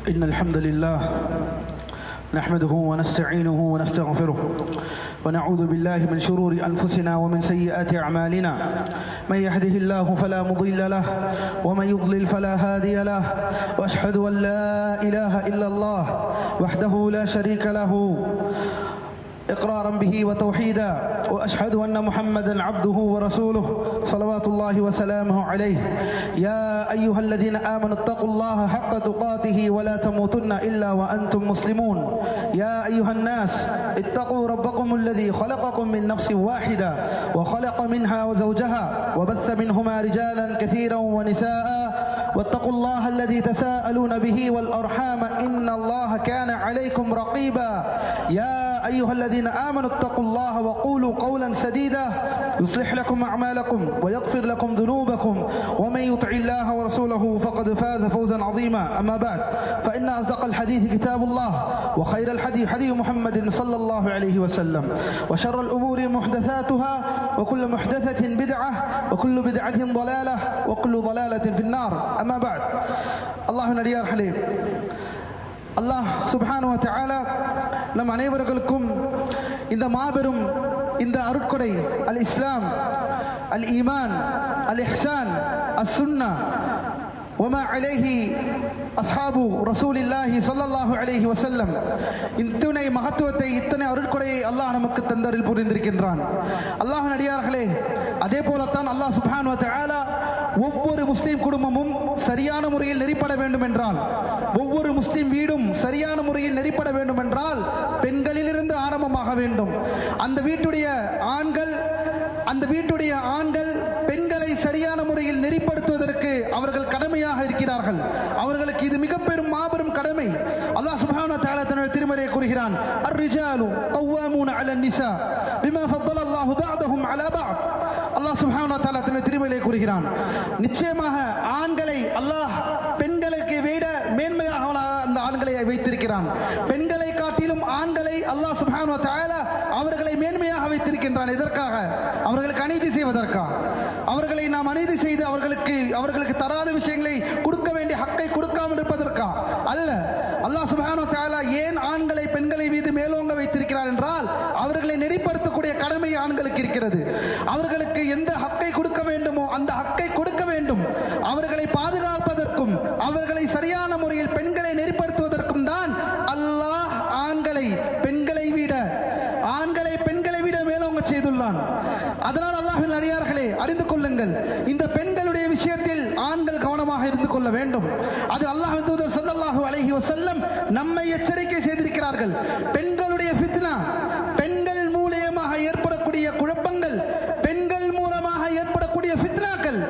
إن الحمد لله نحمده ونستعينه ونستغفره ونعوذ بالله من شرور أنفسنا ومن سيئات أعمالنا. من يهده الله فلا مضل له ومن يضلل فلا هادي له، وأشهد أن لا إله إلا الله وحده لا شريك له إقرارا به وتوحيدا، وأشهد أن محمدا عبده ورسوله صلوات الله وسلامه عليه. يا أيها الذين آمنوا اتقوا الله حق تقاته ولا تموتن إلا وأنتم مسلمون. يا أيها الناس اتقوا ربكم الذي خلقكم من نفس واحدة وخلق منها زوجها وبث منهما رجالا كثيرا ونساء، واتقوا الله الذي تساءلون به والأرحام إن الله كان عليكم رقيبا. يا أيها الذين آمنوا اتقوا الله وقولوا قولا سديدا يصلح لكم أعمالكم ويغفر لكم ذنوبكم، ومن يطع الله ورسوله فقد فاز فوزا عظيما. أما بعد، فإن أصدق الحديث كتاب الله، وخير الحديث حديث محمد صلى الله عليه وسلم، وشر الأمور محدثاتها، وكل محدثة بدعة، وكل بدعة ضلالة، وكل ضلالة في النار. أما بعد، الله நடிகார் ஹலே, அல்லாஹ் சுப்ஹானஹு வ தஆலா நம் அனைவர்களுக்கும் இந்த மாபெரும் இந்த அருட்கொடை அல் இஸ்லாம், அல் ஈமான், அல் இஹ்சான், அஸ் சுன்னா வமா அலைஹி அஸ்ஹாபு ரசூலில்லாஹி ஸல்லல்லாஹு அலைஹி வஸல்லம், இத்தனை மகத்துவத்தை, இத்தனை அருட்கொடையை அல்லாஹ் நமக்கு தந்தரில் புரிந்திருக்கின்றான். அல்லாஹ் நடிகார்களே, அதே போலத்தான் அல்லாஹ் சுப்ஹானஹு வ தஆலா ஒவ்வொரு முஸ்லீம் குடும்பமும் சரியான முறையில் நெறிப்பட வேண்டும் என்றால், ஒவ்வொரு முஸ்லீம் வீடும் சரியான முறையில் நெறிப்பட வேண்டும் என்றால் பெண்களிலிருந்து ஆரம்பமாக வேண்டும். அந்த வீட்டுடைய ஆண்கள் பெண்களை சரியான முறையில் நெறிப்படுத்துவதற்கு அவர்கள் கடமையாக இருக்கிறார்கள். அவர்களுக்கு இது மிக பெரும் மாபெரும் கடமை. அல்லாஹ் சுப்ஹானஹு வ தஆலா தன்னுடைய திருமறையை கூறுகிறான், அர்-ரிஜாலு கவ்வாமூன அலன் நிஸா பிமா ஃபضل அல்லாஹு பஅதஹும் அலா பஅத். அல்லாஹ் சுப்ஹானஹு வ தஆலா தன்னுடைய திருமறையை கூறுகிறான், நிச்சயமாக ஆண்களை அல்லாஹ் பெண்களுக்கு விட மேன்மையாக அந்த ஆண்களை வைத்திருக்கிறான். பெண்களை காட்டிலும் ஆண்களை அல்லாஹ் சுப்ஹானஹு வ தஆலா அவர்களை மேன்மையாக வைத்திருக்கின்றான். எதற்காக? அவர்களுக்கு அநீதி செய்வதற்கா? அவர்களை நாம் அநீதி செய்து அவர்களுக்கு தராத விஷயங்களை கொடுக்க வேண்டிய ஹக்கை கொடுக்காமல் இருப்பதற்கா? அல்ல. அல்லாஹ் சுப்ஹானஹு வ தஆலா ஏன் ஆண்களை பெண்களை மீது மேலோங்க வைத்திருக்கிறார் என்றால், அவர்களை நெறிப்படுத்தக்கூடிய கடமை ஆண்களுக்கு இருக்கிறது. அவர்களுக்கு எந்த ஹக்கை கொடுக்க வேண்டுமோ அந்த ஹக்கை கொடுக்க வேண்டும். அவர்களை பாதுகாப்பதற்கும் அவர்களை சரியான முறையில் பெண்களை நெறிப்படுத்துவதற்கும் தான் அல்லாஹ் ஆண்களை பெண்களை விட மேலோங்க செய்துள்ளான். அதனால் அல்லாஹ்வின் அடியார்களே, அறிந்து கொள்ளுங்கள், இந்த பெண்களுடைய விஷயத்தில் ஆண்கள் கவனமாக இருந்து கொள்ள வேண்டும். அது அல்லாஹ்வின் தூதர் ஸல்லல்லாஹு அலைஹி வஸல்லம் நம்மை எச்சரிக்கை செய்திருக்கிறார்கள். பெண்களுடைய ஃபித்னா, பெண்கள் மூலமாக ஏற்படக்கூடிய குழப்பங்கள், பெண்கள் மூலமாக ஏற்படக்கூடிய ஃபித்னாக்கள்.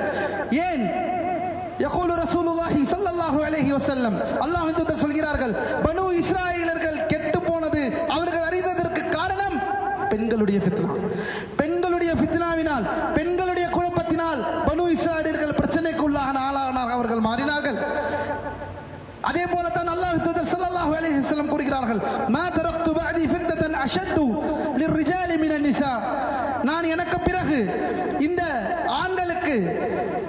ஏன்? யகூலு ரசூலுல்லாஹி ஸல்லல்லாஹு அலைஹி வஸல்லம், அல்லாஹ்வின் தூதர் சொல்கிறார்கள், பனு இஸ்ராயீலர்கள் கெட்டு போனது அவர்கள் அறிந்ததற்கு காரணம் பெண்களுடைய ஃபித்னா. பெண்களுடைய ஃபித்னாவினால், பெண்களுடைய குழப்பத்தினால் பனு இஸ்ராயீலர்கள் பிரச்சனைக்கு ஆளானார்கள், அவர்கள் மாறினார்கள். அதே போலத்தான் அல்லாஹ்வின் தூதர் ஸல்லல்லாஹு அலைஹி வஸல்லம் கூறுகிறார்கள், மா தரக்து பஅதி ஃபித்னதன் அஷத்து லிர்ரிஜாலி மினன் நிஸா. நான் எனக்கு பிறகு இந்த ஆண்களுக்கு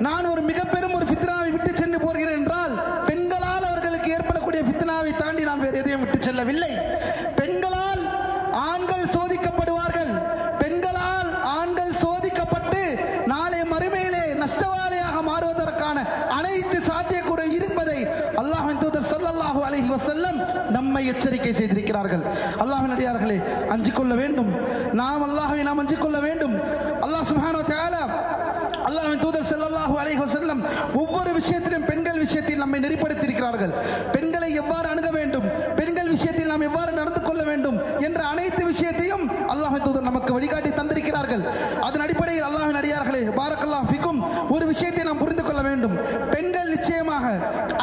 நான் ஒரு மிக பெரும் ஒரு ஃபித்னாவை விட்டு சென்று போகிறேன் என்றால், பெண்களால் அவர்களுக்கு ஏற்படக்கூடிய ஃபித்னாவை தாண்டி நான் வேறு எதையும் விட்டு செல்லவில்லை. பெண்களால் ஆண்கள் சோதிக்கப்படுவார்கள். பெண்களால் ஆண்கள் சோதிக்கப்பட்டு நாளை மறுமையிலே நஷ்டவாளியாக மாறுவதற்கான அனைத்து சாத்தியக்கூறு இருப்பதை அல்லாஹ்வின் தூதர் ஸல்லல்லாஹு அலைஹி வஸல்லம் நம்மை எச்சரிக்கை செய்திருக்கிறார்கள். அல்லாஹ்வின் அடியார்களே, அஞ்சிக் கொள்ள வேண்டும். நாம் அல்லாஹ்வை நாம் அஞ்சிக் கொள்ள வேண்டும். அல்லாஹ் சுப்ஹானஹு வ தஆலா, அல்லாஹ்வின் தூதர் ஸல்லல்லாஹு அலைஹி வஸல்லம் ஒவ்வொரு விஷயத்திலும் பெண்கள் விஷயத்தில் நம்மை நெறிப்படுத்தியிருக்கிறார்கள். பெண்களை எவ்வாறு அணுக வேண்டும், பெண்கள் விஷயத்தில் நாம் எவ்வாறு நடந்து கொள்ள வேண்டும் என்ற அனைத்து விஷயத்தையும் அல்லாஹ்வின் தூதர் நமக்கு வழிகாட்டி தந்திருக்கிறார்கள். அதன் அடிப்படையில் அல்லாஹ்வின் அடியார்களே, பாரக்கல்லாஹு ஃபீக்கும், ஒரு விஷயத்தை நாம் புரிந்து கொள்ள வேண்டும். பெண்கள் நிச்சயமாக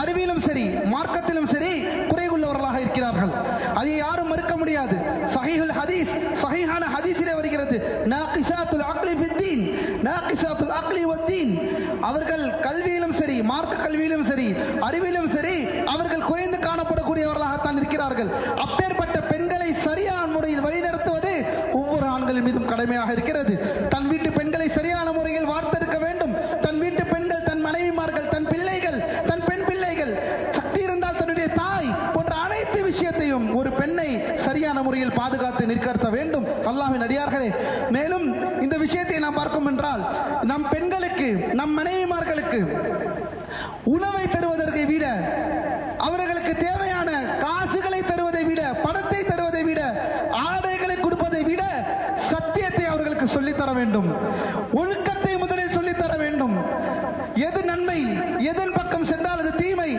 அறிவிலும் சரி மார்க்கத்திலும் சரி குறைவுள்ளவர்களாக இருக்கிறார்கள். அதை யாரும் மறுக்க முடியாது. சஹீஹுல் ஹதீஸ், சஹீஹான ஹதீஸிலே வருகிறது, நாகிஸாத்துல் அக்லி ஃபித்தீன், நாகிஸாத்துல் அக்லி வத்தீன். அவர்கள் கல்வியிலும் சரி மார்க்க கல்வியிலும் சரி அறிவிலும் சரி அவர்கள் குறைந்து காணப்படக்கூடியவர்களாகத்தான் இருக்கிறார்கள். அப்பேற்பட்ட பெண்களை சரியான முறையில் வழிநடத்துவது ஒவ்வொரு ஆண்கள் மீதும் கடமையாக இருக்கிறது. தன் வீட்டு பெண்களை சரியான முறையில் வார்த்தெடுக்க வேண்டும். தன் வீட்டு பெண்கள், தன் மனைவிமார்கள், தன் பிள்ளைகள், தன் பெண் பிள்ளைகள், சக்தி இருந்தால் தன்னுடைய தாய், குடும்பத்தையும் ஒரு பெண்ணை சரியான முறையில் பாதுகாத்து நிற்கத்த வேண்டும் அல்லாஹ்வின் அடியார்களே. மேலும் இந்த விஷயத்தை நாம் பார்க்கும் என்றால், நம் பெண்களுக்கு, நம் மனைவிமார்களுக்கு உணவை தருவதற்கு விட, அவர்களுக்கு தேவையான காசுகளை தருவதை விட, பணத்தை தருவதை விட, ஆடைகளை கொடுப்பதை விட சத்தியத்தை அவர்களுக்கு சொல்லித்தர வேண்டும். ஒழுக்கத்தை முதலில் சொல்லித்தர வேண்டும். எது நன்மை, எதன் பக்கம் சென்றால் அது தீமை,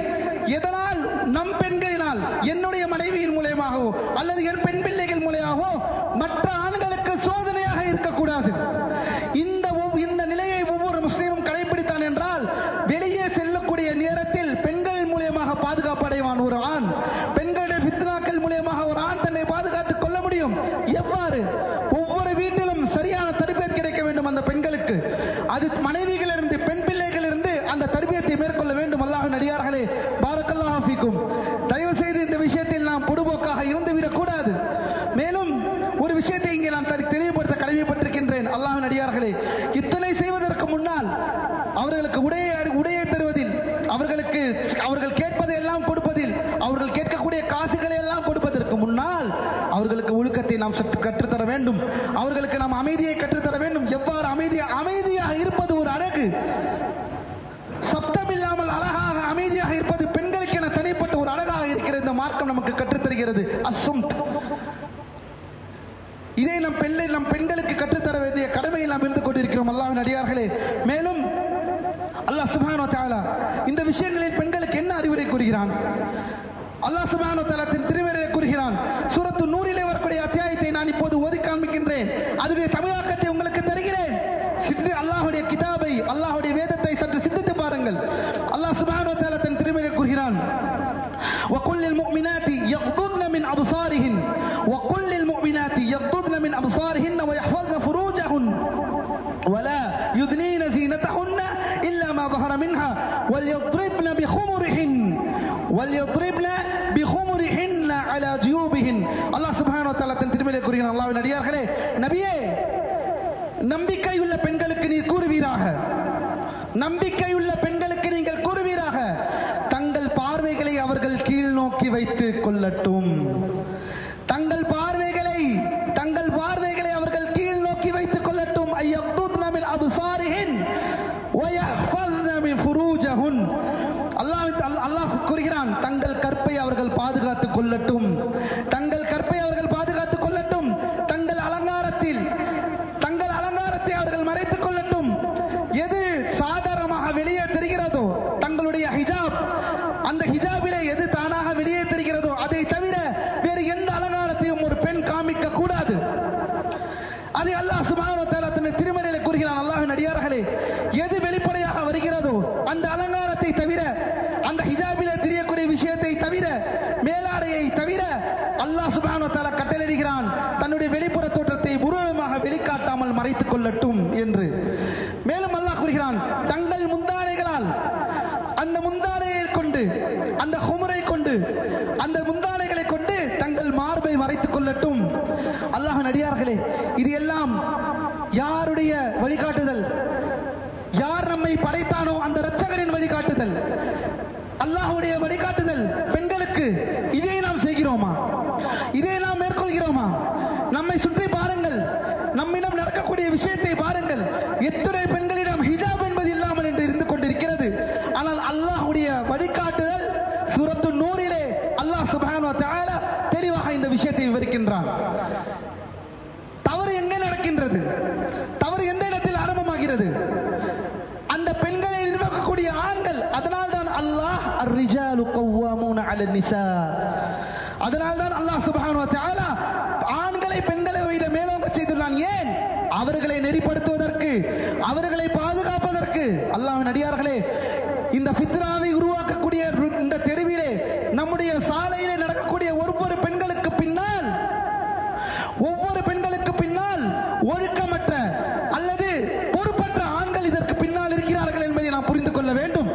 எதனால் நம் பெண்களினால், என்னுடைய மனைவியின் மூலமாகவோ அல்லது என் பெண் பிள்ளைகள் மூலமாகவோ மற்ற ஆண்களுக்கு சோதனையாக இருக்கக்கூடாது. இந்த நிலையை ஒவ்வொரு முஸ்லீமும் கடைபிடித்தான் என்றால் வெளியே செல்லக்கூடிய நேரத்தில் பெண்கள் மூலமாக பாதுகாப்பு அடைவான் ஒரு ஆண். பெண்களுடைய ஃபித்னாக்கள் மூலமாக ஒரு ஆண் தன்னை பாதுகாத்துக் கொள்ள முடியும். எவ்வாறு? ஒவ்வொரு வீட்டிலும் சரியான தர்பியத் கிடைக்க வேண்டும் அந்த பெண்களுக்கு. அது மனைவிகளிலிருந்து, பெண் பிள்ளைகளிலிருந்து அந்த தர்பியத்தை மேற்கொள்ள வேண்டும். அல்லாஹ்வின் அடியார்களே, பாரக்கல்லாஹு ஃபீக்கும். தயவு செய்து இந்த விஷயத்தில் நாம் பொடுபோக்காக இருந்துவிடக் கூடாது. மேலும் ஒரு விஷயத்தை இங்கே நான் தெளிவுபடுத்த கடமைப்பட்டிருக்கின்றேன். அல்லாஹ்வின் அடியார்களே, இத்தனை செய்வதற்கு முன்னால் அவர்களுக்கு உடையை தருவதில், அவர்கள் கேட்பதை எல்லாம் கொடுப்பதில், அவர்கள் கேட்கக்கூடிய காசுகளை எல்லாம் கொடுப்பதற்கு முன்னால் அவர்களுக்கு ஒழுக்கத்தை நாம் கற்றுத்தர வேண்டும். அவர்களுக்கு நாம் அமைதியை கற்றுத்தர வேண்டும். எவ்வாறு அமைதியாக இருப்பது ஒரு அழகு. சப்தம் இல்லாமல் அழகாக அமைதியாக இருப்பது பெண்களுக்கு என தனிப்பட்ட ஒரு அழகாக இருக்கிறது. இந்த மார்க்கம் நமக்கு கற்றுத்தருகிறது. அஸ்ஸும்த். இதை நம் பெண்களுக்கு கற்றுத்தர வேண்டிய கடமையில் நாம் இருந்து கொண்டிருக்கிறோம் அல்லாஹ்வின் அடியார்களே. மேலும் அல்லாஹ் சுப்ஹானஹு வ தஆலா இந்த விஷயங்களில் பெண்களுக்கு என்ன அறிவுரை கூறுகிறான்? அல்லாஹ் சுப்ஹானஹு வ தஆலா திருமறையிலே கூறுகிறான். சூரத்து நூரிலே வரக்கூடிய அத்தியாயத்தை நான் இப்போது ஓதி காண்பிக்கின்றேன். அதுடைய தமிழாக்கத்தை உங்களுக்கு தருகிறேன். அல்லாஹ்வுடைய கிதாபை, அல்லாஹ்வுடைய வேதத்தை சற்று சிந்தித்து பாருங்கள். அல்லாஹ் சுப்ஹானஹு வ தஆலா திருமறையிலே கூறுகிறான், وَقُلْ لِلْمُؤْمِنَاتِ يَغْضُضْنَ مِنْ أَبْصَارِهِنَّ وَقُلْ لِلْمُؤْمِنَاتِ يَغْضُضْنَ مِنْ أَبْصَارِهِنَّ وَيَحْفَظْنَ فُرُوجَهُنَّ وَلَا يُبْدِينَ زِينَتَهُنَّ إِلَّا مَا ظَهَرَ مِنْهَا وَلْيَضْرِبْنَ بِخُمُرِهِنَّ عَلَى جُيُوبِهِنَّ. அல்லாஹ் சுப்ஹானஹு வ தஆலா திருமறையிலே கூறுகிறான், அல்லாஹ்வின் அடியார்களே, நபியே, நம்பிக்கையுள்ள பெண்களுக்கு நீ கூறுவீராக, நம்பிக்கையுள்ள பெண்களுக்கு நீங்கள் கூறுவீராக, தங்கள் பார்வைகளை அவர்கள் கீழ் நோக்கி வைத்துக் கொள்ளட்டும். தங்கள் பார்வைகளை அவர்கள் கீழ் நோக்கி வைத்துக் கொள்ளட்டும். ஐயக்துத்ன மின் அப்சாரிஹின் வயஹ்ஃபத்ன மின் ஃபுரூஜஹுன். அல்லாஹ் கூறுகிறான், தங்கள் கற்பை அவர்கள் பாதுகாத்துக் கொள்ளட்டும். தங்கள் கற்பை அவர்கள் பாதுகாத்துக் கொள்ளட்டும். தங்கள் அலங்காரத்தை அவர்கள் மறைத்துக் கொள்ளட்டும். எது சாதாரணமாக வெளியே தெரிகிறதோ, தங்களுடைய ஹிஜாப், அந்த ஹிஜாபிலே எது தானாக வெளியே தெரிகிறதோ அதை தவிர வேறு எந்த அலங்காரத்தையும் ஒரு பெண் காமிக்க கூடாது. அதை அல்லாஹ் சுப்ஹானஹு வ தஆலா தன்னுடைய திருமறையிலே கூறுகிறான். அல்லாஹ்வின் அடியார்களே, எது வெளிப்படையாக வருகிறதோ அந்த அலங்காரத்தை தவிர, அந்த ஹிஜாபிலே தெரியக்கூடிய விஷயத்தை தவிர, மேலாடையை தவிர அல்லாஹ் சுப்ஹானஹு வ தஆலா கட்டளையிடுகிறான், தன்னுடைய வெளிப்புற தோற்றத்தை உருவமாக வெளிக்காட்டாமல் மறைத்துக் கொள்ளட்டும் என்று. மேலும் அல்லாஹ் கூறுகிறான், தங்கள் முந்தானைகளால், அந்த முந்தானையை கொண்டு, அந்த ஹுமரை கொண்டு, அந்த முந்தானைகளை கொண்டு தங்கள் மார்பை மறைத்துக் கொள்ளட்டும். அல்லாஹ்வின் அடியார்களே, இது எல்லாம் யாருடைய வழிகாட்டுதல்? யார் நம்மை படைத்தானோ அந்த இரட்சகரின் வழிகாட்டுதல், அல்லாஹ்வுடைய வழிகாட்டுதல் பெண்களுக்கு. இதை நாம் செய்கிறோமா? இதை நாம் மேற்கொள்கிறோமா? நம்மை சுற்றி பாருங்கள், நம்மிடம் நடக்கக்கூடிய விஷயத்தை பாருங்கள். எத்தனை பெண்களிடம் ஹிஜாப் என்பது இல்லாமல் என்று இருந்து கொண்டிருக்கிறது. ஆனால் அல்லாஹ்வுடைய வழிகாட்டுதல் சூரத்து நூரிலே அல்லாஹ் சுப்ஹானஹு வ தஆலா தெளிவாக இந்த விஷயத்தை விவரிக்கின்றான். தவறு எங்கே நடக்கின்றது? தவறு எந்த இடத்தில் ஆரம்பமாகிறது? அந்த பெண்களை நிர்வகிக்கக்கூடிய ஆண்கள். அதனால்தான் அல்லாஹ் அர்-ரிஜாலு கவ்வாமூன அலன் நிசா, அதனால்தான் அல்லாஹ் சுப்ஹானஹு வ தஆலா ஆண்களை பெண்களை விட மேலோங்க செய்துள்ளான். ஏன்? அவர்களை நெறிப்படுத்துவதற்கு, அவர்களை பாதுகாப்பதற்கு. அல்லாஹ்வின் அடியார்களே, இந்த ஃபித்னாவை உருவாக்கக்கூடிய இந்த தெருவிலே, நம்முடைய சாலையிலே நடக்கக்கூடிய ஒவ்வொரு பெண்களுக்கு பின்னால் ஒழுக்கமற்ற அல்லது பொறுப்பற்ற ஆண்கள் இதற்கு பின்னால் இருக்கிறார்கள் என்பதை நாம் புரிந்து கொள்ள வேண்டும்.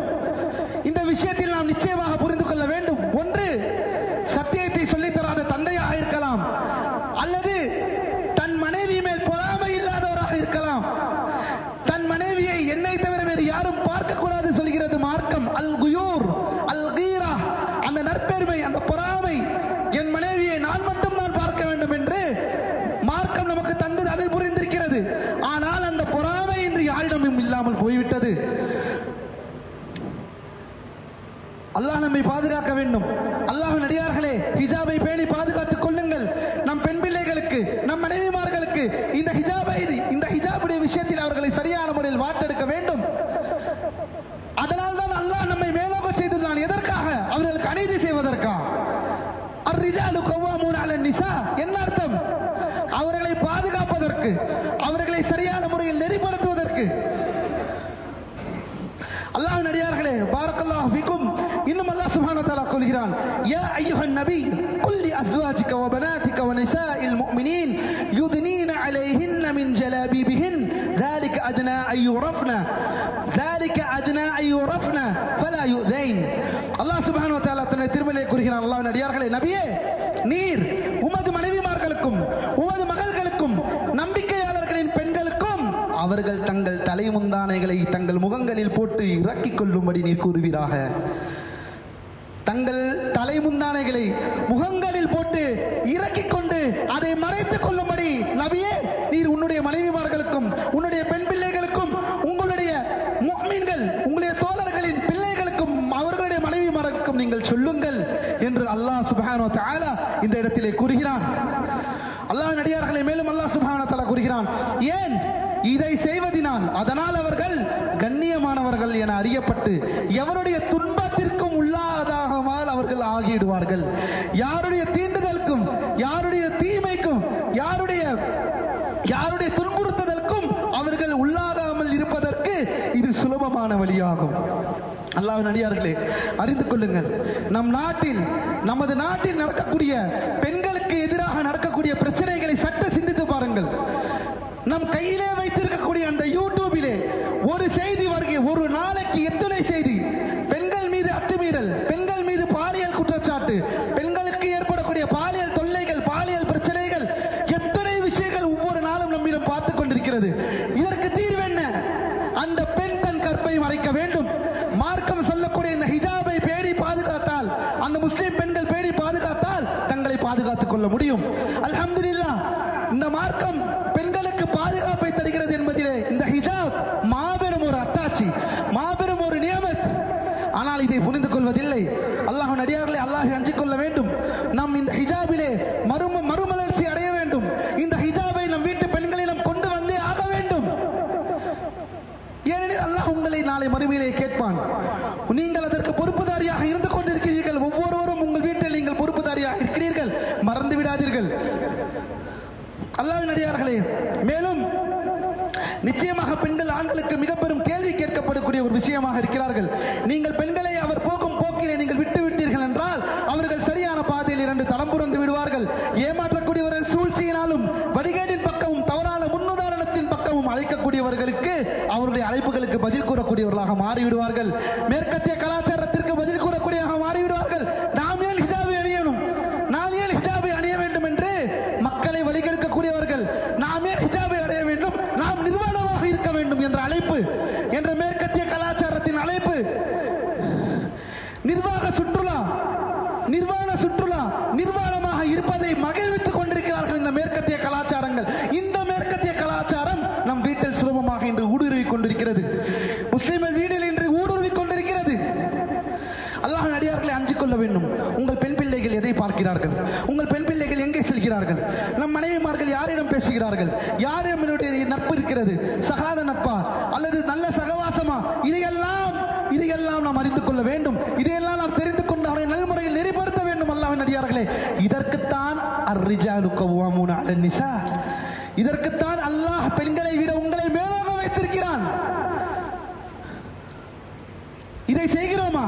இந்த விஷயத்தில் நாம் நிச்சயமாக புரிந்து கொள்ள வேண்டும். ஒன்று, சத்தியத்தை சொல்லித் தராத தந்தையாக இருக்கலாம், அல்லது தன் மனைவி மேல் பொறாமை இல்லாதவராக இருக்கலாம். தன் மனைவியை என்னை தவிர வேறு யாரும் பார்க்க கூடாது சொல்கிறது மார்க்கம். அல் குயூர், அல் கீரா, அந்த நற்பெருமை, அந்த பொறாமை, என் மனைவி நம்மை பாதுகாக்க வேண்டும். அல்லாஹ்வின் அடியார்களே, ஹிஜாபை பேணி பாதுகாத்துக் கொள்ளுங்கள். நம் பெண் பிள்ளைகளுக்கு, நம் மனைவிமார்களுக்கு இந்த ஹிஜாபுடைய விஷயத்தில் அவர்களை சரியான முறையில் வாட்டெடுக்க வேண்டும். அதனால் தான் அல்லாஹ் நம்மை மேலோக செய்துள்ளான். எதற்காக? அவர்களுக்கு அநீதி செய்வதற்கா? அர்-ரிஜாலு கவ்வாமூன அலன் நிஸா என்ன அர்த்தம்? அவர்களை பாதுகாப்பதற்கு, அவர்களை சரியான முறையில் நெறிப்படுத்துவதற்கு. அல்லாஹ்வின் அடியார்களே, பாரக்கல்லாஹு ஃபீக்கும். இன்னும் அல்லாஹ் சுப்ஹானஹு வ தஆலா சொல்கிறான், யா அய்யுஹன் நபி குல் லி அஸ்வாஜிக வ பனாதிக வ நிசாஇல் முஃமினீன் யுத்னீன அலைஹின்ன மின் ஜலாபிபிஹின் ذلك أدنى أن يعرفن فلا يؤذين. அல்லாஹ் சுப்ஹானஹு வ தஆலா தன்னுடைய திருமறையிலே கூறுகிறான், அல்லாஹ்வின் அடியார்களே, நபியே, நீர் உமது மனைவிமார்களுக்கும் உமது மகள்களுக்கும் நம்பிக்கையாளர்களின் பெண்களுக்கும் அவர்கள் தங்கள் தலைமுந்தானைகளை தங்கள் முகங்களில் போட்டு இறக்கிக் கொள்ளும்படி நீர் கூறுவீராக. தங்கள் தலைமுந்தானைகளை முகங்களில் போட்டு இறக்கிக் கொண்டு அதை மறைத்துக் கொள்ளும்படி நபியே நீர் உன்னுடைய மனைவிமார்களுக்கும் உன்னுடைய பெண் பிள்ளைகளுக்கும் உங்களுடைய முஃமின்கள் உங்களுடைய தோழர்களின் பிள்ளைகளுக்கும் அவர்களுடைய மனைவிமார்களுக்கும் நீங்கள் சொல்லுங்கள் என்று அல்லாஹ் சுப்ஹானஹு வ தஆலா இந்த இடத்திலே கூறுகிறான். அல்லாஹ்வின் அடியார்களை மேலும் அல்லாஹ் சுப்ஹானஹு வ தஆலா கூறுகிறான், ஏன் இதை செய்வதினால் அதனால் அவர்கள் கண்ணியமானவர்கள் என அறியப்பட்டு எவருடைய துன்பத்திற்கும் உள்ளாதாகாமல் அவர்கள் ஆகிடுவார்கள். யாருடைய தீண்டுதலுக்கும், யாருடைய தீமைக்கும், யாருடைய துன்புறுத்துதலுக்கும் அவர்கள் உள்ளாகாமல் இருப்பதற்கு இது சுலபமான வழியாகும். அல்லாஹ்வின் அடியார்களே, அறிந்து கொள்ளுங்கள், நமது நாட்டில் நடக்கக்கூடிய பெண்களுக்கு எதிராக நடக்கக்கூடிய பிரச்சனைகளை சற்று சிந்தித்து பாருங்கள். நம் கையிலே வைத்திருக்கக்கூடிய அந்த யூடியூபிலே ஒரு செய்தி வருகை, ஒரு நாளைக்கு எத்தனை செய்தி பெண்கள் மீது அத்துமீறல், பெண்கள் மீது பாலியல் குற்றச்சாட்டு, பெண்களுக்கு ஏற்படக்கூடிய பாலியல் தொல்லைகள், பாலியல் பிரச்சனைகள், எத்தனை விஷயங்கள் ஒவ்வொரு நாளும் நம்மிடம் பார்த்துக் கொண்டிருக்கிறது. இதற்கு தீர்வு என்ன? அந்த பெண் தன் கற்பை மறைக்க வேண்டும். மார்க்கம் சொல்லக்கூடிய இந்த ஹிஜாபை பேணி பாதுகாத்தால், அந்த முஸ்லிம் பெண்கள் பேணி பாதுகாத்தால் தங்களை பாதுகாத்துக் கொள்ள முடியும். அல்ஹம்துலில்லாஹ், இந்த மார்க்கம் பெண்களுக்கு பாதுகாப்பை தருகிறது என்பதிலே இந்த ஹிஜாப் மாபெரும் ஒரு அத்தாட்சி, மாபெரும் ஒரு நியமத். ஆனால் இதை புரிந்து கொள்வதில்லை. அல்லாஹ்வின் அடியார்களே, அல்லாஹ்வை அஞ்சிக் கொள்ள வேண்டும். நாம் இந்த ஹிஜாபிலே மறுமலர்ச்சி அடைய வேண்டும். இந்த ஹிஜாபை நம் வீட்டு பெண்களிடம் கொண்டு வந்தே ஆக வேண்டும். ஏனெனில் அல்லாஹ் உங்களை நாளை மறுமையிலே கேட்பான். நீங்கள் அதற்கு பொறுப்புதாரியாக இருந்து கொண்டிருக்கிறீர்கள். ஒவ்வொருவரும் உங்கள் வீட்டில் நீங்கள் பொறுப்புதாரியாக இருக்கிறீர்கள், மறந்து விடாதீர்கள். அல்லாஹ்வின் அடியார்களே, மேலும் நிச்சயமாக பெண்கள் ஆண்களுக்கு மிக பெரும் கேள்வி கேட்கப்படக்கூடிய ஒரு விஷயமாக இருக்கிறார்கள். நீங்கள் பெண்களை அவர் போகும் போக்கிலே நீங்கள் விட்டு விட்டீர்கள் என்றால் அவர்கள் சரியான பாதையில் இரண்டு தடம் புரந்து விடுவார்கள். ஏமாற்றக்கூடியவர்கள் சூழ்ச்சியினாலும் வடிகேட்டின் பக்கமும் தவறான முன்னுதாரணத்தின் பக்கமும் அழைக்கக்கூடியவர்களுக்கு அவருடைய அழைப்புகளுக்கு பதில் கூறக்கூடியவர்களாக மாறிவிடுவார்கள். மேற்கத்திய கலாச்சாரத்திற்கு பதில் கூறக்கூடியவராக மாறிவிடுவார்கள். நாம் ஏன் ஹிஜாபை அணியணும், நாம் ஏன் ஹிஜாபை அணிய வேண்டும் என்று மக்களை வழிகெடுக்கக்கூடியவர்கள். நாம் ஏன் ஹிஜாபை அடைய வேண்டும், நாம் நிர்வாணமாக இருக்க வேண்டும் என்ற அழைப்பு, என்ற மேற்கத்திய கலாச்சாரத்தின் அழைப்பு, நிர்வாண சுற்றுலா, நிர்வாணமாக இருப்பதை மகிழ்வித்துக் கொண்டிருக்கிறார்கள் இந்த மேற்கத்திய கலாச்சாரங்கள். இந்த மேற்கத்திய கலாச்சாரம் நம் வீட்டில் சுலபமாக இன்று ஊடுருவி கொண்டிருக்கிறது. முஸ்லிம்கள் வீடில் இன்று ஊடுருவி கொண்டிருக்கிறது. அல்லாஹ்வின் அடியார்களை அஞ்சிக் கொள்ள வேண்டும். உங்கள் பெண் பிள்ளைகள் எதை பார்க்கிறார்கள்? உங்கள் பெண் பிள்ளைகள் எங்கே செல்கிறார்கள்? நம் மனைவிமார்கள் யாரிடம் பேசுகிறார்கள்? யாரிடம் நட்பு இருக்கிறது? சகாத நட்பா அல்லது நல்ல சகவாசமா? இதையெல்லாம் நாம் அறிந்து கொள்ள வேண்டும். இதையெல்லாம் நாம் தெரிந்து கொண்டு அவரை நல்முறையில் நெறிப்படுத்த வேண்டும். அல்லாஹ்வின் அடியார்களே, இதற்குத்தான் அர்-ரிஜாலு கவ்வாமூன அலன் நிஸா, இதற்குத்தான் அல்லாஹ் பெண்களை விட உங்களை மேலாக வைத்திருக்கிறான். இதை செய்கிறோமா?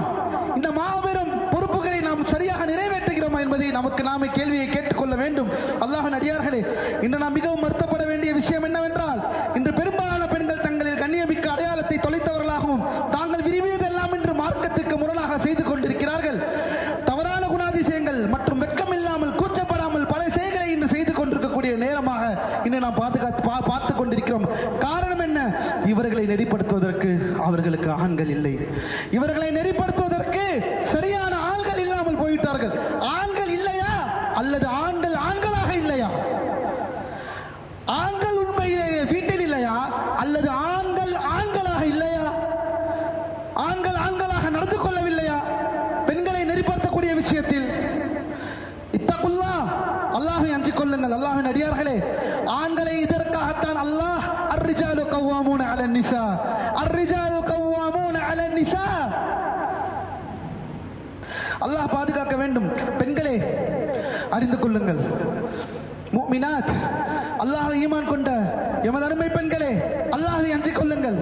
இந்த மாபெரும் பொறுப்புகளை நாம் சரியாக நிறைவேற்றுகிறோமா என்பதை நமக்கு நாமே கேள்வியை கேட்டுக்கொள்ள வேண்டும். அல்லாஹ்வின் அடியார்களே, இன்று நாம் மிகவும் வருத்தப்பட வேண்டிய விஷயம் என்னவென்றால், இன்று பெரும்பாலான பெண்கள் தங்களில் கண்ணியமிக்க அடையாளத்தை தொலைத்தவர்களாகவும் தாங்கள் விரும்பியதெல்லாம் இன்று மார்க்கத்துக்கு முரணாக செய்து கொண்டிருக்கிறார்கள். தவறான குணாதிசயங்கள் மற்றும் வெட்கம் இல்லாமல் கூச்சப்படாமல் பல செயல்களை இன்று செய்து கொண்டிருக்கக்கூடிய நேரமாக இன்று நாம் பார்த்துக் கொண்டிருக்கிறோம். காரணம் என்ன? இவர்களை நெறிப்படுத்துவதற்கு அவர்களுக்கு ஆண்கள் இல்லை. இவர்களை நெறிப்படுத்துவதற்கு சரியான ஆண்கள் இல்லாமல் போய்விட்டார்கள். ஆண்கள் இல்லையா அல்லது ஆண்களாக இல்லையா? ஆண்கள் உண்மையிலேயே வீட்டில் இல்லையா அல்லது ஆண்களாக இல்லையா? ஆண்களாக நடந்து கொள்ளவில்லையா? பெண்களை கொள்ளுங்கள் அல்லாஹ்வின் அடியார்களே, ஆண்களை இதற்காகத்தான் அல்லாஹ் அர்ரிஜாலு கவ்வாமூன அலன் நிசா, அர்ரிஜாலு கவ்வாமூன அலன் நிசா. அல்லாஹ் பாதுகாக்க வேண்டும். பெண்களே அறிந்து கொள்ளுங்கள், முஃமினாத், அல்லாஹ்வை ஈமான் கொண்ட எமது அருமை பெண்களே, அல்லாஹ்வை அஞ்சிக் கொள்ளுங்கள்,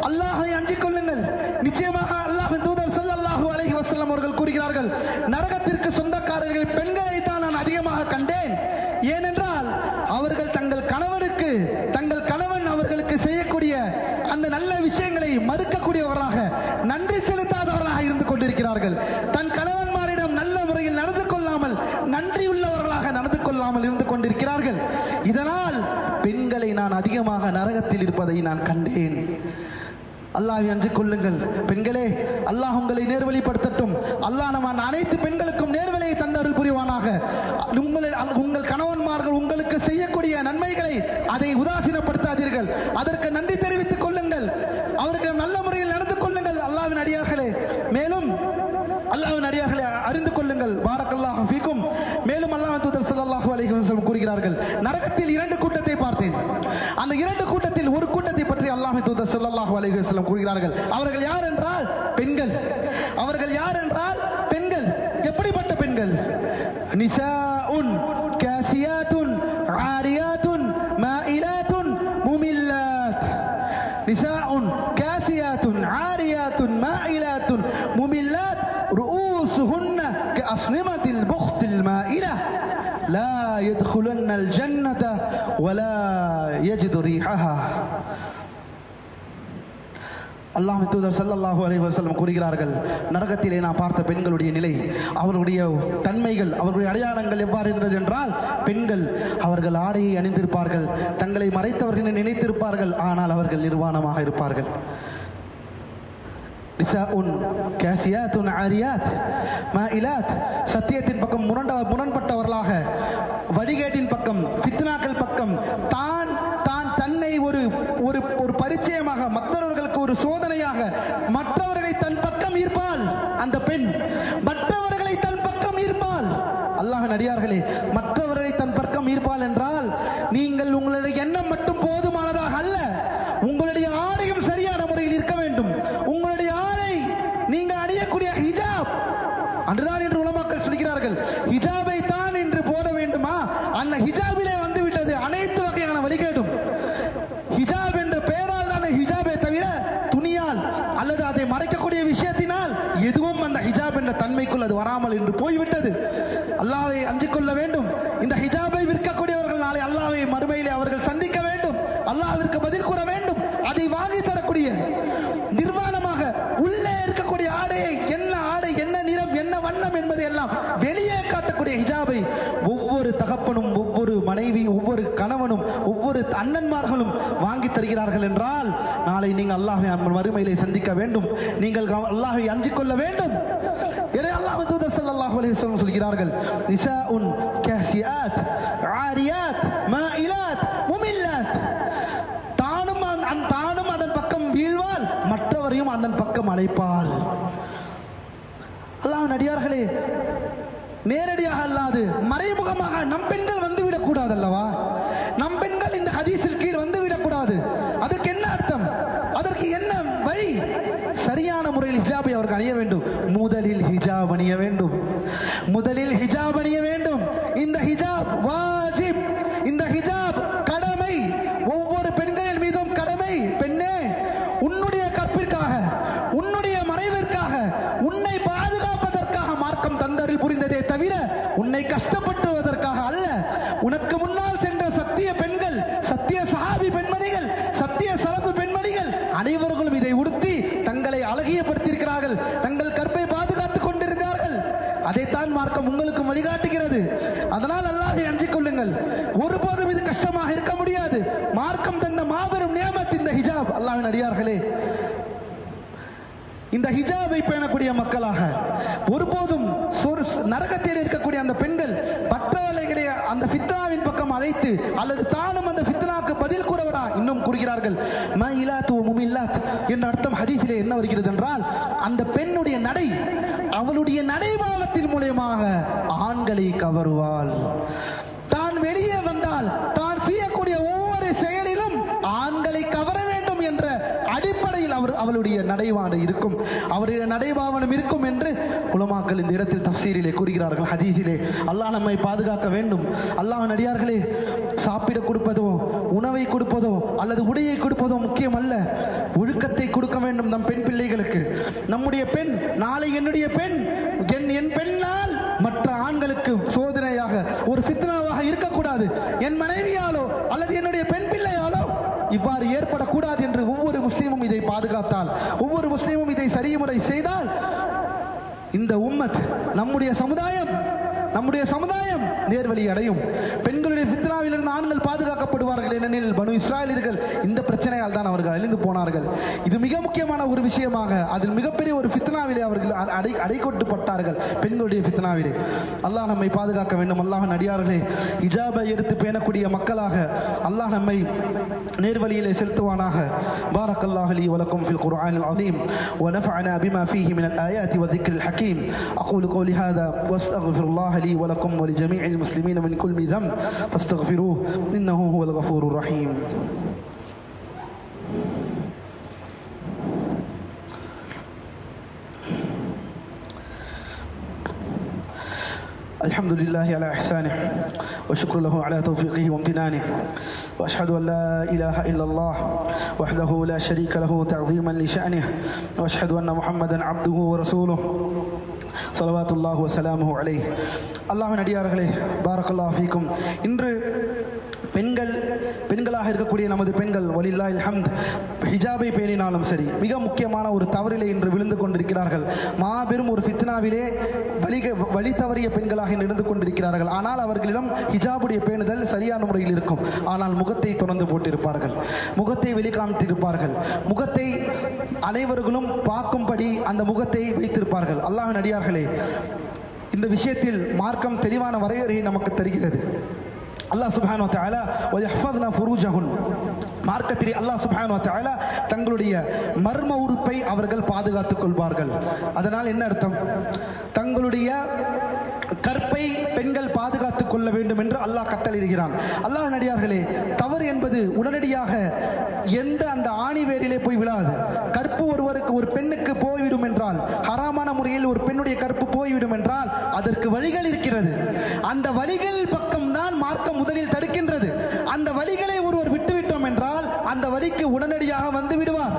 அல்லாஹ்வை அஞ்சிக் கொள்ளுங்கள். நிச்சயமாக அல்லாஹ்வின் தூதர் ஸல்லல்லாஹு அலைஹி வஸல்லம் அவர்கள் கூறுகிறார்கள், நரகத்திற்கு சொந்தக்காரர்கள் பெண்களை தான் நான் அதிகமாக கண்டேன். ஏனென்றால் அவர்கள் தங்கள் கணவனுக்கு, தங்கள் கணவன் அவர்களுக்கு செய்யக்கூடிய அந்த நல்ல விஷயங்களை மறுக்கக்கூடியவர்களாக, நன்றி செலுத்தாதவர்களாக இருந்து கொண்டிருக்கிறார்கள். தன் கணவன்மாரிடம் நல்ல முறையில் நடந்து கொள்ளாமல், நன்றி உள்ளவர்களாக நடந்து கொள்ளாமல் இருந்து கொண்டிருக்கிறார்கள். இதனால் பெண்களை நான் அதிகமாக நரகத்தில் இருப்பதை நான் கண்டேன். அல்லாஹ்வை அஞ்சிக் கொள்ளுங்கள் பெண்களே. அல்லாஹ் உங்களை நேர்வழிப்படுத்தட்டும். அல்லாஹ் நம்ம அனைத்து பெண்களுக்கும் நேர்வழியை தந்தருள் புரிவானாக. உங்கள் கணவன்மார்கள் உங்களுக்கு செய்யக்கூடிய நன்மைகளை அதை உதாசீனப்படுத்தாதீர்கள். அதற்கு நன்றி தெரிவித்துக் கொள்ளுங்கள். அவர்கள் நல்ல முறையில் நடந்து கொள்ளுங்கள். அல்லாஹ்வின் அடியார்களே, மேலும் அல்லாஹ்வின் அடியார்களே அறிந்து கொள்ளுங்கள். பாரக்கல்லாஹு ஃபீக்கும். மேலும் அல்லாஹ்வின் தூதர் ஸல்லல்லாஹு அலைஹி வஸல்லம் கூறுகிறார்கள், நரகத்தில் 2 கூட்டத்தை பார்த்தேன். அந்த 2 கூட்டத்தில் ஒரு கூட்டத்தை பற்றி அல்லாஹ்வின் தூதர் ஸல்லல்லாஹு அலைஹி வஸல்லம் கூறுகிறார்கள். அவர்கள் யார் என்றால் பெண்கள். அவர்கள் யார் என்றால் பெண்கள். எப்படிப்பட்ட பெண்கள்? நிசாஉன் காசியாத்துன் ஆரியாத்துன் மாயிலாத்துன் முமில்லாத். நிசாஉன் காசியாத்துன் ஆரியாத்துன் மாயிலாத்துன் முமில்லாத் رؤوسهن كأصنمة البخت المائلة لا يدخلن الجنة ولا يجد ريحها. அல்லாஹ்வின் தூதர் ஸல்லல்லாஹு அலைஹி வஸல்லம் கூறுகிறார்கள், நரகத்திலே நான் பார்த்த பெண்களுடைய நிலை, அவர்களுடைய தன்மைகள், அவர்களுடைய அடையாளங்கள் எவ்வாறு இருந்தது என்றால், பெண்கள் அவர்கள் ஆடையை அணிந்திருப்பார்கள், தங்களை மறைத்தவர்கள் நினைத்திருப்பார்கள், ஆனால் அவர்கள் நிர்வாணமாக இருப்பார்கள். நிசாஉன் காசியாத்துன் ஆரியாத் மாயிலாத். சத்தியத்தின் பக்கம் முரண்பட்டவர்களாக, வழிகேட்டின் பக்கம், ஃபித்னாக்கள் பக்கம், தன்னை ஒரு பரிச்சயமாக, மற்றவர்களுக்கு ஒரு சோதனையாக, மற்றவர்களை தன் பக்கம் ஈர்ப்பாள் அந்த பெண். மற்றவர்களை தன் பக்கம் ஈர்ப்பாள். அல்லாஹ்வின் அடியார்களே, மற்றவர்களை தன் பக்கம் ஈர்ப்பாள் என்றால் நீங்கள் உங்களுடைய எண்ணம் மட்டும் போதுமானதாக அல்ல, உங்களுடைய ஆடையும் சரியான முறையில் இருக்க வேண்டும். உங்களுடைய ஆடை, நீங்க அணியக்கூடிய ஹிஜாப் அன்றுதான் என்று உலமாக்கள் சொல்கிறார்கள். ஹிஜாபை தான் என்று போட வேண்டுமா? அந்த ஹிஜாபிலே வந்து விட்டது அனைத்து வகையான வழிகேடும். ஹிஜாப் என்ற பெயரால் தானே ஹிஜாபை தவிர துணியால் அல்லது அதை மறைக்கக்கூடிய விஷயத்தினால் எதுவும் அந்த ஹிஜாப் என்ற தன்மைக்குள் அது வராமல் என்று போய்விட்டது. அல்லாஹ்வை அஞ்சிக் கொள்ள வேண்டும். இந்த ஹிஜாபை விற்கக்கூடியவர்கள் நாளை அல்லாஹ்வை மறுமையிலே அவர்கள் சந்திக்க வேண்டும். அல்லாஹ்விற்கு பதில் கூற வேண்டும். அதை வாங்கி தரக்கூடிய, நிர்வாணமாக உள்ளே இருக்கக்கூடிய ஆடையை, என்ன ஆடை, என்ன நிறம், என்ன வண்ணம் என்பதை எல்லாம் வெளியே காட்டக்கூடிய ஹிஜாபை ஒவ்வொரு தகப்பனும், ஒவ்வொரு மனைவி, ஒவ்வொரு கணவனும், ஒவ்வொரு அண்ணன்மார்களும் வாங்கி தருகிறார்கள் என்றால் நாளை நீங்கள் அல்லாஹ்வை மறுமையிலே சந்திக்க வேண்டும். நீங்கள் அல்லாஹ்வை அஞ்சிக் கொள்ள வேண்டும். அல்லாஹ்வின் தூதர் ஸல்லல்லாஹு அலைஹி வஸல்லம் சொல்கிறார்கள், நிசாஉன் காசியாத் ஆரியாத் மாயிலாத் முமில்லாத். தானும் அதன் பக்கம் வீழ்வாள், மற்றவரையும் அதன் பக்கம் அழைப்பாள். அல்லாஹ்வின் அடியார்களே, நேரடியாக அல்லாது மறைமுகமாக நம் பெண்கள் வந்துவிடக் கூடாது அல்லவா? நம் பெண்கள் இந்த ஹதீஸில் கீழ் வந்துவிடக் கூடாது. அதற்கு என்ன அர்த்தம்? அதற்கு என்ன வழி? சரியான முறையில் ஹிஜாபை அவர்கள் அணிய வேண்டும். முதலில் ஹிஜாப் அணிய வேண்டும். முதலில் ஹிஜாப் அணிய வேண்டும். இந்த ஹிஜாப் வாஜிப், இந்த ஹிஜாப் கடமை, ஒவ்வொரு பெண்களின் மீதும் கடமை. பெண்ணே, உன்னுடைய கற்பிற்காக, உன்னுடைய மறைவிற்காக, உன்னை பாதுகாப்பதற்காக மார்க்கம் தந்தரில் புரிந்ததே தவிர உன்னை கஷ்டப்படுத்துவதற்காக அல்ல. உனக்கு முன்னால் சென்ற சத்திய பெண்கள், சத்திய சஹாபி பெண்மணிகள், சத்திய சலபு பெண்மணிகள் அனைவர்களும் இதை உடுத்தி தங்களை அழகியப்படுத்தியிருக்கிறார்கள், தங்கள் கற்பை பாதுகாத்துக் கொண்டிருந்தார்கள். அதைத்தான் மார்க்கம் உங்களுக்கும் வழிகாட்டுகிறது. அதனால் அல்லாஹ்வை அஞ்சிக் கொள்ளுங்கள். ஒருபோதும் இது கஷ்டமாக இருக்க முடியாது. மார்க்கம் தந்த மாபெரும் நியமத் இந்த ஹிஜாப். அல்லாஹ்வின் அடியார்களே, இந்த ஹிஜாபை பேணக்கூடிய மக்களாக ஒருபோதும் நரகத்தில் இருக்கக்கூடிய அந்த பெண்கள் மற்றவர்களை அந்த ஃபித்னாவின் பக்கம் அழைத்து அல்லது தானும் அந்த ஃபித்னாவுக்கு பதில் கூறவரா? இன்னும் கூறுகிறார்கள், மயிலாத் முமில்லாத் என்ற அர்த்தம் ஹதீஸிலே என்ன வருகிறது என்றால், அந்த பெண்ணுடைய நடை, அவளுடைய நடைபாவத்தின் மூலமாக ஆண்களை கவருவாள். தான் வெளியே ஆனால் தான் செய்யக்கூடிய ஒவ்வொரு செயலிலும் ஆண்களை கவர வேண்டும் என்ற அடிப்படையில் அவளுடைய நடைபாடு இருக்கும், அவருடைய நடைபாவனம் இருக்கும் என்று உலமாக்கள் இந்த இடத்தில் தஃசீரிலே கூறுகிறார்கள். ஹதீஸிலே அல்லாஹ் நம்மை பாதுகாக்க வேண்டும். அல்லாஹ்வின் அடியார்களே, சாப்பிட கொடுப்பதோ உணவை கொடுப்பதோ அல்லது உடையை கொடுப்பதோ முக்கியம் அல்ல. ஒழுக்கத்தை கொடுக்க வேண்டும் நம் பெண் பிள்ளைகளுக்கு. நம்முடைய பெண் நாளை என்னுடைய பெண், என் பெண்ணால் மற்ற ஆண்களுக்கு சோதனையாக ஒரு ஃபித்னாவாக இருக்கக்கூடாது. என் மனைவியாலோ அல்லது என்னுடைய பெண் பிள்ளையாலோ இவ்வாறு ஏற்படக்கூடாது என்று ஒவ்வொரு முஸ்லீமும் இதை பாதுகாத்தால், ஒவ்வொரு முஸ்லீமும் இதை சரிமுறை செய்தால், இந்த உம்மத் நம்முடைய சமுதாயம் நேர்வழி அடையும். பெண்களுடைய ஃபித்னாவிலிருந்து ஆண்கள் பாதுகாக்கப்படுவார்கள். ஏனெனில் பனு இஸ்ராயலியர்கள் இந்த பிரச்சனையால் தான் அவர்கள் அழிந்து போனார்கள். இது மிக முக்கியமான ஒரு விஷயமாக, அதில் மிகப்பெரிய ஒரு ஃபித்னாவிலே அவர்கள் அடைக்கொட்டுப்பட்டார்கள், பெண்களுடைய ஃபித்னாவிலே. அல்லாஹ் நம்மை பாதுகாக்க வேண்டும். அல்லாஹ்வின் அடியார்களே, ஹிஜாபை எடுத்து பேணக்கூடிய மக்களாக அல்லாஹ் நம்மை நேர்வழியிலே செலுத்துவானாக. பாரக்கல்லாஹு லீ வலக்கும் ஃபில் குர்ஆனில் அஸீம் வ நஃபஅனா பிமா ஃபீஹி மினல் ஆயாத்தி வ ذிக்ரில் ஹகீம். அகூலு கௌலி ஹாதா வஸ்தக்ஃபிருல்லாஹ لي ولكم ولجميع المسلمين من كل ذنب فاستغفروه إنه هو الغفور الرحيم. الحمد لله على إحسانه وشكر له على توفيقه وامتنانه وأشهد أن لا إله إلا الله وحده لا شريك له تعظيما لشأنه وأشهد أن محمدا عبده ورسوله ஸலவாத்துல்லாஹி வஸலாமுஹு அலைஹி. அல்லாஹ்வின் அடியார்களே, பாரக்கல்லாஹு ஃபீக்கும். இன்று பெண்களாக இருக்கக்கூடிய நமது பெண்கள் வலில்லாஹில் ஹம்த் ஹிஜாபை பேணினாலும் சரி, மிக முக்கியமான ஒரு தவறிலே இன்று விழுந்து கொண்டிருக்கிறார்கள். மாபெரும் ஒரு ஃபித்னாவிலே வழி தவறிய பெண்களாக நடந்து கொண்டிருக்கிறார்கள். ஆனால் அவர்களிடம் ஹிஜாபுடைய பேணுதல் சரியான முறையில் இருக்கும். ஆனால் முகத்தை திறந்து போட்டிருப்பார்கள், முகத்தை வெளிக்காமித்திருப்பார்கள், முகத்தை அனைவர்களும் பார்க்கும்படி அந்த முகத்தை வைத்திருப்பார்கள். அல்லாஹ்வின் அடியார்களே, இந்த விஷயத்தில் மார்க்கம் தெளிவான வரையறையை நமக்கு தருகிறது. அல்லாஹ் சுப்ஹானஹு வ தஆலா வயஹ்ஃபத்னா ஃபுரூஜஹுன், மார்க்கத்திலே அல்லாஹ் சுப்ஹானஹு வ தஆலா தங்களுடைய மர்ம உறுப்பை அவர்கள் பாதுகாத்துக் கொள்வார்கள். அதனால் என்ன அர்த்தம்? தங்களுடைய கற்பை பெண்கள் பாதுகாத்துக் கொள்ள வேண்டும் என்று அல்லாஹ் கட்டளையிடுகிறான். அல்லாஹ் நடிகார்களே, தவறு என்பது உடனடியாக எந்த அந்த ஆணிவேரிலே போய் விழாது. கற்பு ஒரு பெண்ணுக்கு போய்விடும் என்றால், ஹராமான முறையில் ஒரு பெண்ணுடைய கற்பு போய்விடும் என்றால் அதற்கு வழிகள் இருக்கிறது. அந்த வழிகள் பக்கம் தான் மார்க்கம் முதலில் தடுக்கின்றது. அந்த வழிகளை ஒருவர் விட்டுவிட்டோம் என்றால் அந்த வழிக்கு உடனடியாக வந்து விடுவார்.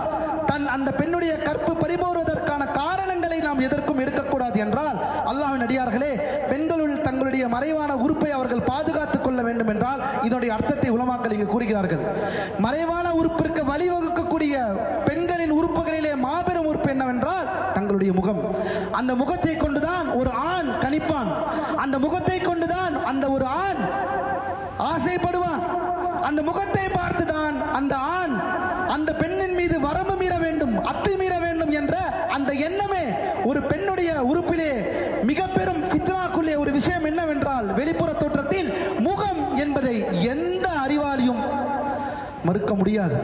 அந்த பெண்ணுடைய கற்பு பறிபோவதற்கான காரணங்களை நாம் எதற்கும் எடுக்கக்கூடாது என்றால், அல்லாஹ்வின் அடியார்களே, பெண்களுள் தங்களுடைய மறைவான உறுப்பை அவர்கள் பாதுகாத்துக் கொள்ள வேண்டும் என்றால் இதனுடைய அர்த்தத்தை உலமாக்கள் இங்கு கூறுகிறார்கள். மறைவான உறுப்பிற்கு வழிவகுக்கக்கூடிய பெண்களின் உறுப்புகளிலே மாபெரும் உறுப்பு என்னவென்றால் தங்களுடைய முகம். அந்த முகத்தை கொண்டுதான் ஒரு ஆண் கணிப்பான், அந்த முகத்தை கொண்டுதான் அந்த ஒரு ஆண் ஆசைப்படுவான். அந்த முகத்தை பார்த்துதான் அந்த ஆண் அந்த பெண்ணின் மீது வரம்பு மீற வேண்டும், அத்துமீற வேண்டும் என்ற அந்த எண்ணமே ஒரு பெண்ணுடைய உறுப்பிலே மிக பெரும் ஃபித்னாக்குள்ளே ஒரு விஷயம் என்னவென்றால், வெளிப்புற தோற்றத்தில் முகம் என்பதை எந்த அறிவாளியும் மறுக்க முடியாது.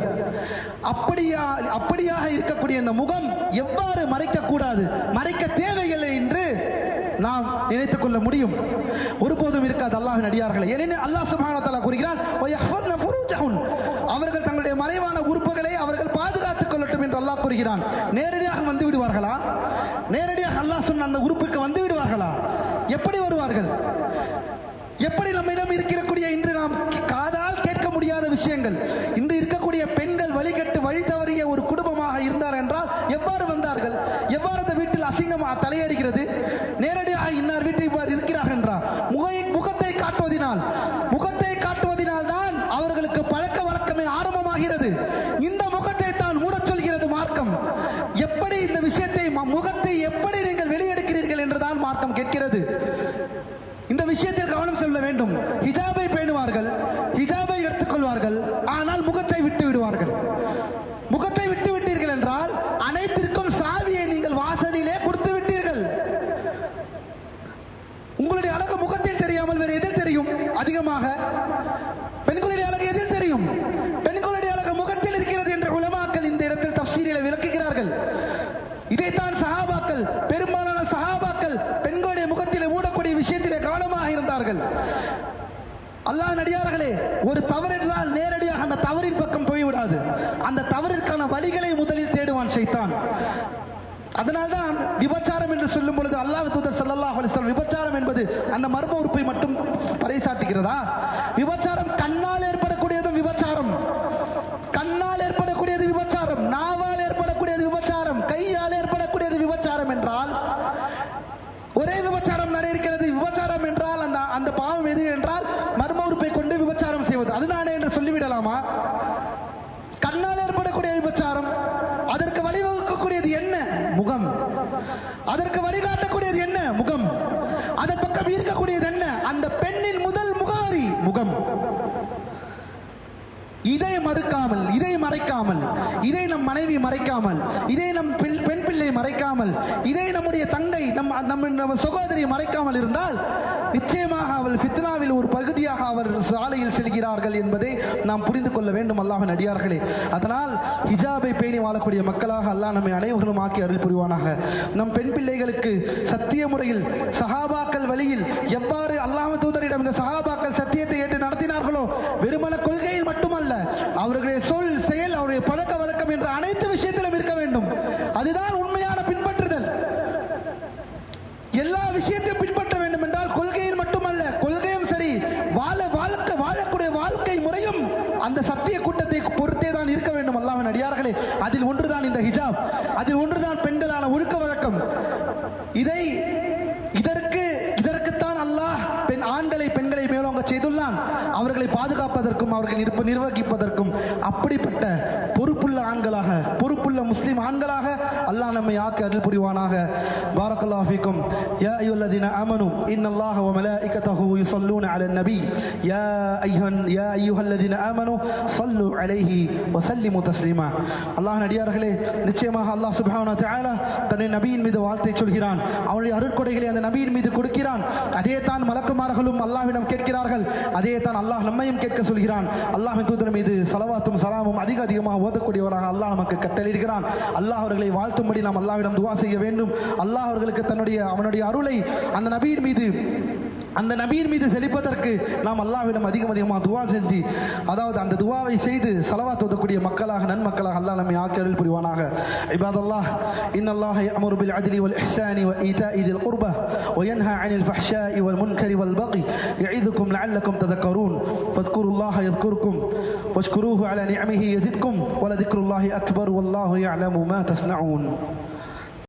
அப்படியாக இருக்கக்கூடிய இந்த முகம் எவ்வாறு மறைக்கக்கூடாது, மறைக்க தேவையில்லை என்று நாம் நினைத்துக் கொள்ள முடியும்? ஒருபோதும் இருக்காது அல்லாஹ்வின் அடியார்களே. ஏனெனில் அல்லாஹ் சுப்ஹானஹு வ தஆலா கூறுகிறான், வயஹ்ஃபத்னா ஃபுரூஜஹுன், அவர்கள் தங்களுடைய மறைவான உறுப்புகளை அவர்கள் பாதுகாத்துக் கொள்ளட்டும் என்று அல்லாஹ் கூறுகிறான். நேரடியாக வந்து விடுவார்களா? நேரடியாக அல்லாஹ் சொன்ன அந்த உறுப்புக்கு வந்து விடுவார்களா? எப்படி வருவார்கள்? எப்படி நம்மிடம் இருக்கக்கூடிய இன்று நாம் காதால் கேட்க முடியாத விஷயங்கள், இன்று இருக்கக்கூடிய பெண்கள் வழிகட்டு வழி தவறிய ஒரு குடும்பமாக இருந்தார் என்றால் எவ்வாறு வந்தார்கள்? எவ்வாறு அந்த வீட்டில் அசிங்கம் தலையேறுகிறது? நேரடியாக இன்னார் வீட்டில் இவ்வாறு இருக்கிறார்கள் என்றால் முகத்தை காட்டுவதினால் தான் அவர்களுக்கு பழக்க வழக்கமே ஆரம்பமாகிறது. இந்த முகத்தை தான் மூடச் சொல்கிறது மார்க்கம். எப்படி இந்த விஷயத்தை, முகத்தை எப்படி நீங்கள் வெளியெடுக்கிறீர்கள் என்றுதான் மார்க்கம் கேட்கிறது. இந்த விஷயத்தில் கவனம் செல்ல வேண்டும். ஹிஜாபை பேணுவார்கள், ஹிஜாபை எடுத்துக்கொள்வார்கள், ஆனால் முகத்தை விட்டு விடுவார்கள். முகத்தை விட்டு விட்டீர்கள் என்றால் அனைத்திற்கும் சாவியை நீங்கள் வாசலிலே கொடுத்து விட்டீர்கள். உங்களுடைய அழகு முகத்தில் தெரியாமல் வேறு எதில் தெரியும்? அதிகமாக பெண்களுடைய அழகு எதில் தெரியும்? பெண்களுடைய அழகு முகத்தில் இருக்கிறது என்று உலமாக்கள் இந்த இடத்தில் தஃசீரிலே விளக்குகிறார்கள். இதைத்தான் சஹாபாக்கள், பெரும்பாலான சஹாபாக்கள் பெண்களுடைய முகத்திலே மூடக்கூடிய விஷயத்திலே கவனமாக இருந்தார்கள். அல்லாஹ்வின் அடியார்களே, ஒரு தவறு என்றால் நேரடியாக அந்த தவறின் பக்கம் போய்விடாது. அந்த தவறிற்கான வழிகளை முதலில் தேடுவான் ஷைத்தான். அதனால்தான் விபச்சாரம் என்று சொல்லும் பொழுது அல்லாஹ்வின் தூதர் ஸல்லல்லாஹு அலைஹி வஸல்லம் விபச்சாரம் என்பது அந்த மர்ம உறுப்பை மட்டும் பறைசாட்டுகிறதா? விபச்சாரம் கண்ணால் ஏற்படக்கூடியதும் விபச்சாரம், கண்ணால் ஏற்படக்கூடியது விபச்சாரம், நாவால் ஏற்படக்கூடியது விபச்சாரம், கையால் ஏற்படக்கூடியது விபச்சாரம் என்றால் ஒரே விபச்சாரம் தானே இருக்கிறது. விபச்சாரம் என்றால் அந்த பாவம் எது என்றால் மர்ம உறுப்பை கொண்டு விபச்சாரம் செய்வது, அதுதானே என்று சொல்லிவிடலாமா? கண்ணால் ஏற்படக்கூடிய விபச்சாரம், அதற்கு வழிவகுக்கக்கூடியது என்ன? முகம். அதற்கு வழிகாட்டக்கூடியது என்ன? முகம். அதன் பக்கம் இருக்கக்கூடியது என்ன? அந்த பெண்ணின் முதல் முகவரி முகம். இதை மறுக்காமல், இதை மறைக்காமல், இதை நம் மனைவி மறைக்காமல், இதை நம் பெண் பிள்ளை மறைக்காமல், இதை நம்முடைய தங்கை நம்ம சகோதரி மறைக்காமல் இருந்தால் நிச்சயமாக அவள் ஃபித்னாவில் ஒரு பகுதியாக அவர் சாலையில் செல்கிறார்கள் என்பதை நாம் புரிந்து கொள்ள வேண்டும் அல்லாஹ்வின் அடியார்களே. அதனால் ஹிஜாபை பேணி வாழக்கூடிய மக்களாக அல்லாஹ் நம்மை அனைவரும் ஆக்கி அருள் புரிவானாக. நம் பெண் பிள்ளைகளுக்கு சத்திய முறையில் சஹாபாக்கள் வழியில் எவ்வாறு அல்லாஹ்வின் தூதரிடம் இந்த சஹாபாக்கள் சத்தியத்தை ஏற்று நடத்தினார்களோ, வெறுமன கொள்கையில் மட்டுமல்ல, அவர்களுடைய சொல், செயல், அவருடைய பழக்க வழக்கம் என்ற அனைத்து விஷயத்திலும் இருக்க வேண்டும். அதுதான் உண்மையான பின்பற்றுதல். எல்லா விஷயத்தையும் பின்பற்ற வேண்டும் என்றால் கொள்கையில் மட்டுமல்ல, கொள்கையும் சரி, வாழக்கூடிய வாழ்க்கை முறையும் அந்த சத்திய கூட்டத்தை பொறுத்தே தான் இருக்க வேண்டும் அல்லாஹ்வின் அடியார்களே. அதில் ஒன்றுதான் இந்த ஹிஜாப், அதில் ஒன்றுதான் பெண்களான ஒழுக்க வழக்கம். இதற்குத்தான் அல்லாஹ் ஆண்களை பெண்களை மேலோங்க செய்துள்ளான், அவர்களை பாதுகாப்பதற்கும் அவர்கள் நிர்வகிப்பதற்கும். அப்படிப்பட்ட பொறுப்புள்ள ஆண்களாக, பொறுப்புள்ள முஸ்லிம் ஆண்களாக அல்லாஹ் நம்மை ஆக்கி அருள் புரிவானாக. பாரக்கல்லாஹு ஃபீக்கும். யா அய்யுஹல்லதீன ஆமனூ இன்னல்லாஹ வ மலாயிகத்தஹு யுஸல்லூன அலன் நபி யா அய்யுஹல்லதீன ஆமனூ ஸல்லு அலைஹி வ ஸல்லிமு தஸ்லீமா. அல்லாஹ்வின் அடியார்களே, நிச்சயமாக அல்லாஹ் சுப்ஹானஹு வ தஆலா தன்னுடைய நபியின் மீது வாழ்த்தை சொல்கிறான். அவனுடைய அருட்கொடைகளை அந்த நபியின் மீது கொடுக்கிறான். அதே தான் மலக்குமார்களும் அல்லாஹ்விடம் கேட்கிறார்கள். அதே தான் அல்லாஹ் நம்மையும் கேட்க சொல்கிறான். அல்லாஹ்வின் தூதர் மீது ஸலவாத்தும் ஸலாமும் அதிகமாக ஓதக்கூடியவராக அல்லாஹ் நமக்கு கட்டளையிடுகிறான். அல்லாஹ் அவர்களை வாழ்த்தும்படி நாம் அல்லாஹ்விடம் துஆ செய்ய வேண்டும். அல்லாஹ் அவர்களுக்கு அவனுடைய அருளை அந்த நபியின் மீது செலுப்பதற்கு நாம் அல்லாஹ்விடம் அதிகமாக துஆ செஞ்சு, அதாவது அந்த துஆவை செய்து ஸலவாத் ஓதக்கூடிய மக்களாக, நன்மக்களாக அல்லாஹ் நம்மை ஆக்கி அருள் புரிவானாக. இபாதல்லாஹ், இன்னல்லாஹ யஅமுரு பில் அத்லி வல் இஹ்சானி வ ஈதாஇ தில் குர்பா வ யன்ஹா அனில் ஃபஹ்ஷாஇ வல் முன்கரி வல் பகி யஇதுக்கும் லஅல்லக்கும் ததக்கரூன் ஃபذ்குருல்லாஹ யذ்குருக்கும் வஷ்குரூஹு அலா நிஅமிஹி யஸித்கும் வ லذிக்ருல்லாஹி அக்பர் வல்லாஹு யஅலமு மா தஸ்னஊன்.